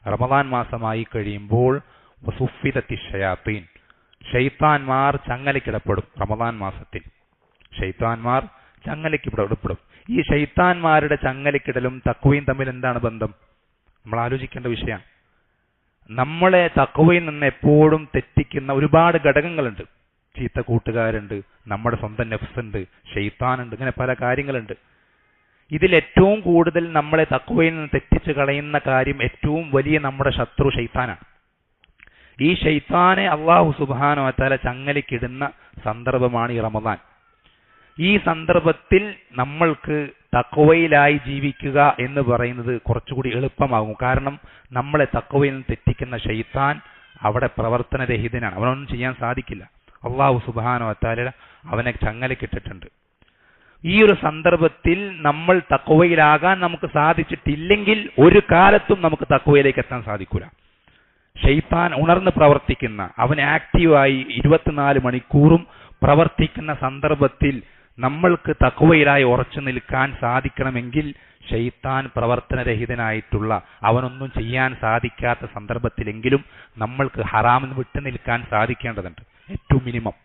റമദാൻ മാസമായി കഴിയുമ്പോൾ വസുഫിദത്തി ഷയാത്തീൻ, ഷൈത്താൻമാർ ചങ്ങലക്കിടപ്പെടും. റമദാൻ മാസത്തിൽ ഷൈത്താൻമാർ ചങ്ങലക്കിടപ്പെടും. ഈ ഷൈത്താൻമാരുടെ ചങ്ങലക്കിടലും തഖ്വയും തമ്മിൽ എന്താണ് ബന്ധം? നമ്മൾ ആലോചിക്കേണ്ട വിഷയമാണ്. നമ്മളെ തഖ്വയിൽ നിന്ന് എപ്പോഴും തെറ്റിക്കുന്ന ഒരുപാട് ഘടകങ്ങളുണ്ട്. ചീത്ത കൂട്ടുകാരുണ്ട്, നമ്മുടെ സ്വന്തം നഫ്സുണ്ട്, ഷൈത്താനുണ്ട്, ഇങ്ങനെ പല കാര്യങ്ങളുണ്ട്. ഇതിൽ ഏറ്റവും കൂടുതൽ നമ്മളെ തഖ്വയിൽ നിന്ന് തെറ്റിച്ച് കളയുന്ന കാര്യം, ഏറ്റവും വലിയ നമ്മുടെ ശത്രു ഷൈത്താനാണ്. ഈ ഷൈത്താനെ അല്ലാഹു സുബ്ഹാനഹു വ തആല ചങ്ങലക്കിടുന്ന സന്ദർഭമാണ് ഈ റമദാൻ. ഈ സന്ദർഭത്തിൽ നമ്മൾക്ക് തഖ്വയിലായി ജീവിക്കുക എന്ന് പറയുന്നത് കുറച്ചുകൂടി എളുപ്പമാകും. കാരണം നമ്മളെ തഖ്വയിൽ നിന്ന് തെറ്റിക്കുന്ന ഷൈത്താൻ അവിടെ പ്രവർത്തനരഹിതനാണ്, അവനൊന്നും ചെയ്യാൻ സാധിക്കില്ല. അല്ലാഹു സുബ്ഹാനഹു വ തആല അവനെ ചങ്ങലക്കിട്ടിട്ടുണ്ട്. ഈ ഒരു സന്ദർഭത്തിൽ നമ്മൾ തഖ്വയിലാകാൻ നമുക്ക് സാധിച്ചിട്ടില്ലെങ്കിൽ ഒരു കാലത്തും നമുക്ക് തഖ്വയിലേക്ക് എത്താൻ സാധിക്കില്ല. ഷൈത്താൻ ഉണർന്ന് പ്രവർത്തിക്കുന്ന, അവൻ ആക്റ്റീവായി 24 മണിക്കൂറും പ്രവർത്തിക്കുന്ന സന്ദർഭത്തിൽ നമ്മൾക്ക് തഖ്വയിലായി ഉറച്ചു നിൽക്കാൻ സാധിക്കണമെങ്കിൽ ഷൈത്താൻ പ്രവർത്തനരഹിതനായിട്ടുള്ള, അവനൊന്നും ചെയ്യാൻ സാധിക്കാത്ത സന്ദർഭത്തിലെങ്കിലും നമ്മൾക്ക് ഹറാമിന് വിട്ടു നിൽക്കാൻ സാധിക്കേണ്ടതുണ്ട്. ഏറ്റവും മിനിമം